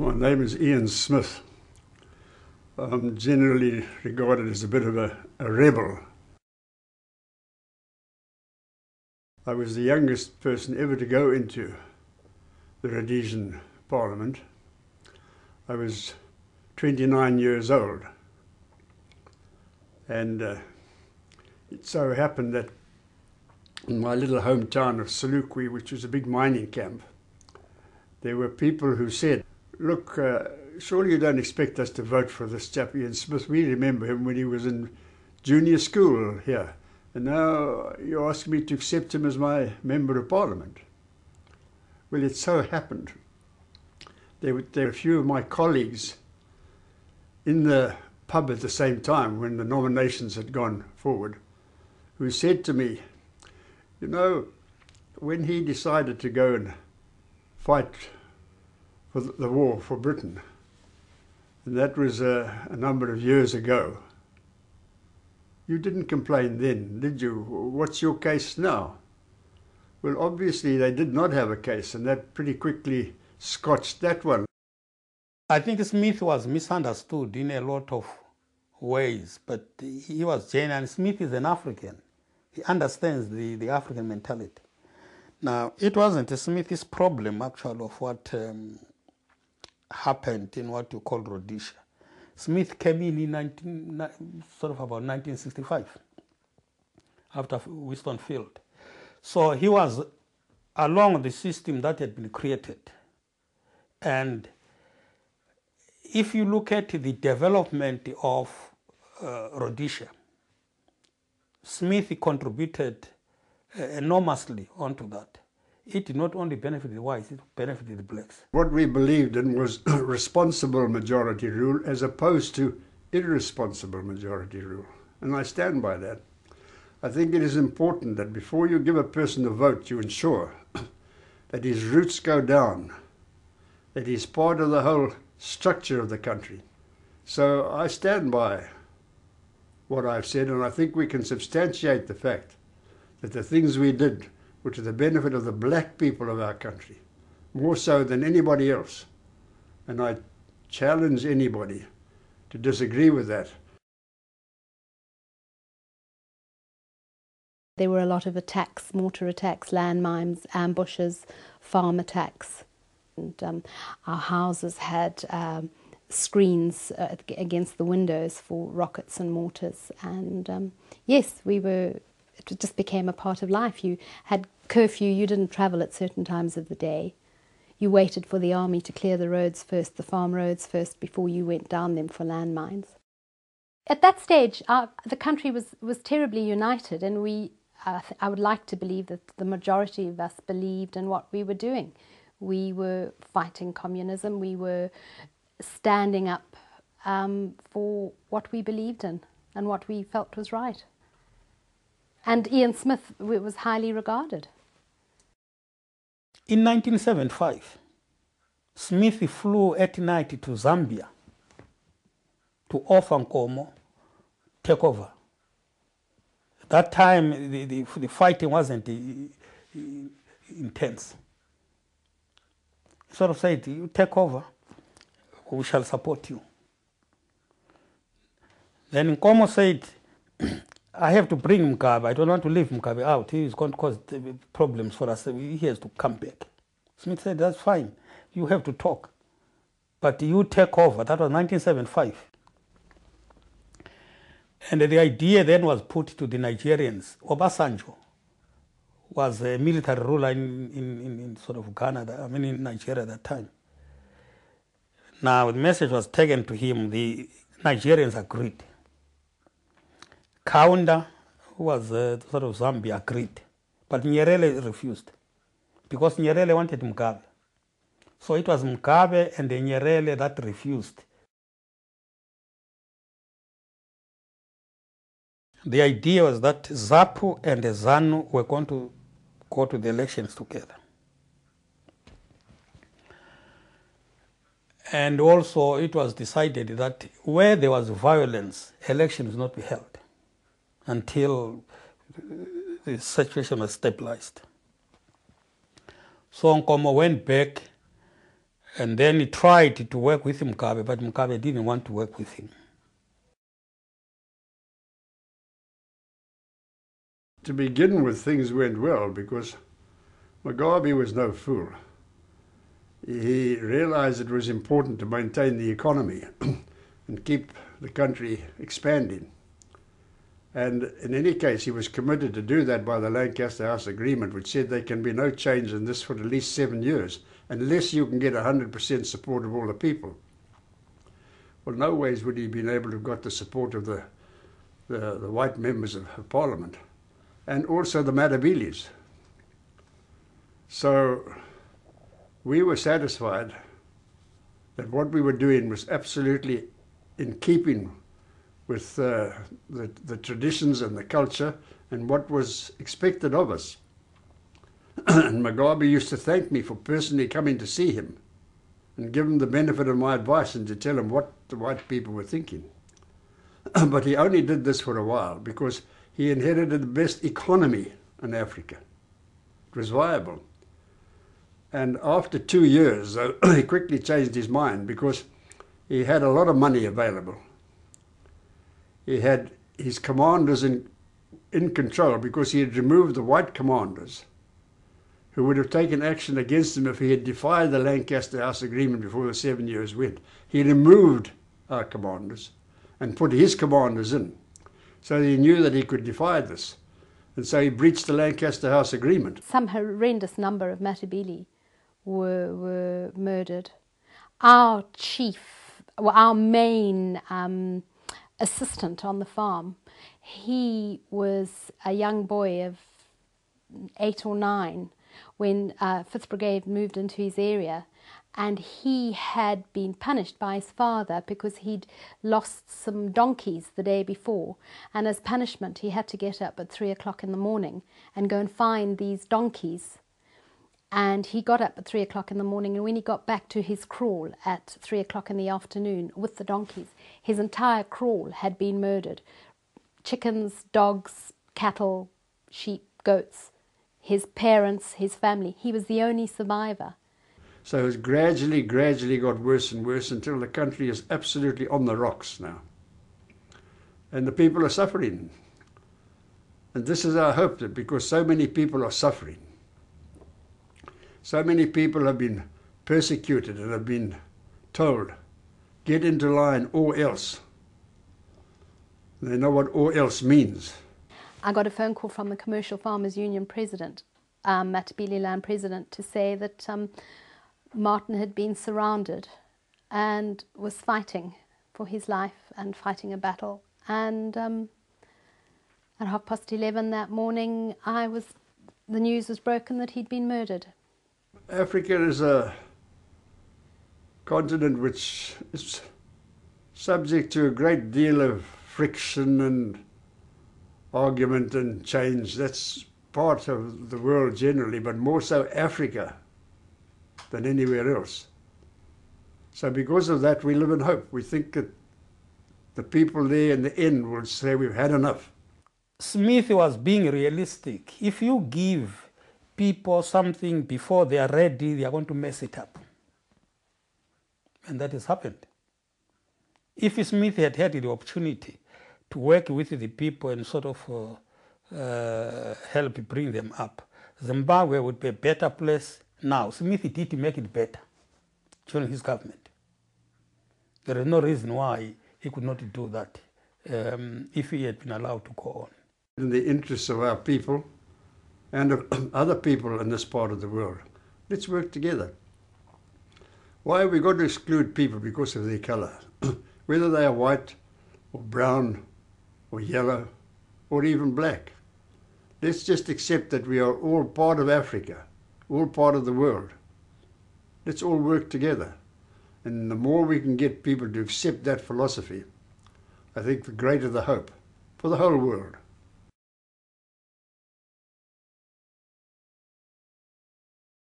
My name is Ian Smith. I'm generally regarded as a bit of a rebel. I was the youngest person ever to go into the Rhodesian Parliament. I was 29 years old, and it so happened that in my little hometown of Salukwi, which was a big mining camp, there were people who said, look, surely you don't expect us to vote for this chap Ian Smith. We remember him when he was in junior school here, and now you ask me to accept him as my member of parliament. Well, it so happened there were a few of my colleagues in the pub at the same time when the nominations had gone forward, who said to me, you know, when he decided to go and fight for the war for Britain, and that was a number of years ago, you didn't complain then, did you? What's your case now? Well, obviously they did not have a case, and that pretty quickly scotched that one. I think Smith was misunderstood in a lot of ways, but he was genuine. Smith is an African. He understands the African mentality. Now, it wasn't Smith's problem, actually, of what happened in what you call Rhodesia. Smith came in about 1965, after Winston Field. So he was along the system that had been created. And if you look at the development of Rhodesia, Smith contributed enormously onto that. It did not only benefit the whites, it benefited the blacks. What we believed in was responsible majority rule as opposed to irresponsible majority rule. And I stand by that. I think it is important that before you give a person a vote, you ensure that his roots go down, that he's part of the whole structure of the country. So I stand by what I've said, and I think we can substantiate the fact that the things we did were to the benefit of the black people of our country, more so than anybody else. And I challenge anybody to disagree with that. There were a lot of attacks, mortar attacks, landmines, ambushes, farm attacks. And our houses had screens against the windows for rockets and mortars. And yes, it just became a part of life. You had curfew, you didn't travel at certain times of the day. You waited for the army to clear the roads first, the farm roads first, before you went down them for landmines. At that stage, the country was terribly united, and I would like to believe that the majority of us believed in what we were doing. We were fighting communism, we were standing up for what we believed in and what we felt was right. And Ian Smith was highly regarded. In 1975, Smith flew at night to Zambia to offer Nkomo takeover. At that time, the fighting wasn't intense. He sort of said, you take over, we shall support you. Then Nkomo said, I have to bring Mugabe. I don't want to leave Mugabe out. He is going to cause problems for us. He has to come back. Smith said, that's fine. You have to talk. But you take over. That was 1975. And the idea then was put to the Nigerians. Obasanjo was a military ruler in sort of Ghana, in Nigeria at that time. Now, the message was taken to him. The Nigerians agreed. Kaunda, who was sort of Zambia, agreed. But Nyerere refused, because Nyerere wanted Mugabe. So it was Mugabe and Nyerere that refused. The idea was that ZAPU and ZANU were going to go to the elections together. And also it was decided that where there was violence, elections would not be held until the situation was stabilized. So Nkomo went back And then he tried to work with Mugabe, but Mugabe didn't want to work with him. To begin with, things went well because Mugabe was no fool. He realized it was important to maintain the economy and keep the country expanding. And in any case, he was committed to do that by the Lancaster House Agreement, which said there can be no change in this for at least 7 years, unless you can get 100% support of all the people. Well, no ways would he have been able to have got the support of the white members of Parliament, and also the Matabeles. So we were satisfied that what we were doing was absolutely in keeping with the traditions and the culture and what was expected of us. And Mugabe used to thank me for personally coming to see him and give him the benefit of my advice and to tell him what the white people were thinking. But he only did this for a while because he inherited the best economy in Africa. It was viable. And after 2 years, he quickly changed his mind because he had a lot of money available. He had his commanders in control because he had removed the white commanders who would have taken action against him if he had defied the Lancaster House Agreement before the 7 years went. He removed our commanders and put his commanders in. So he knew that he could defy this. And so he breached the Lancaster House Agreement. Some horrendous number of Matabele were murdered. Our chief, well, our main assistant on the farm, he was a young boy of 8 or 9 when 5th Brigade moved into his area, and he had been punished by his father because he'd lost some donkeys the day before, and as punishment he had to get up at 3 o'clock in the morning and go and find these donkeys. And he got up at 3 o'clock in the morning, and when he got back to his kraal at 3 o'clock in the afternoon with the donkeys, his entire kraal had been murdered. Chickens, dogs, cattle, sheep, goats, his parents, his family. He was the only survivor. So it gradually got worse and worse until the country is absolutely on the rocks now. And the people are suffering. And this is our hope, that because so many people are suffering, so many people have been persecuted and have been told, get into line or else. They know what or else means. I got a phone call from the Commercial Farmers Union president, Matabele Land president, to say that Martin had been surrounded and was fighting for his life and fighting a battle. And at 11:30 that morning, the news was broken that he'd been murdered. Africa is a continent which is subject to a great deal of friction and argument and change. That's part of the world generally, but more so Africa than anywhere else. So because of that, we live in hope. We think that the people there in the end will say we've had enough. Smith was being realistic. If you give people something before they are ready, they are going to mess it up. And that has happened. If Smith had had the opportunity to work with the people and sort of help bring them up, Zimbabwe would be a better place now. Smith did make it better during his government. There is no reason why he could not do that if he had been allowed to go on. In the interests of our people and of other people in this part of the world, let's work together. Why have we got to exclude people because of their colour? Whether they are white or brown or yellow or even black. Let's just accept that we are all part of Africa, all part of the world. Let's all work together. And the more we can get people to accept that philosophy, I think the greater the hope for the whole world.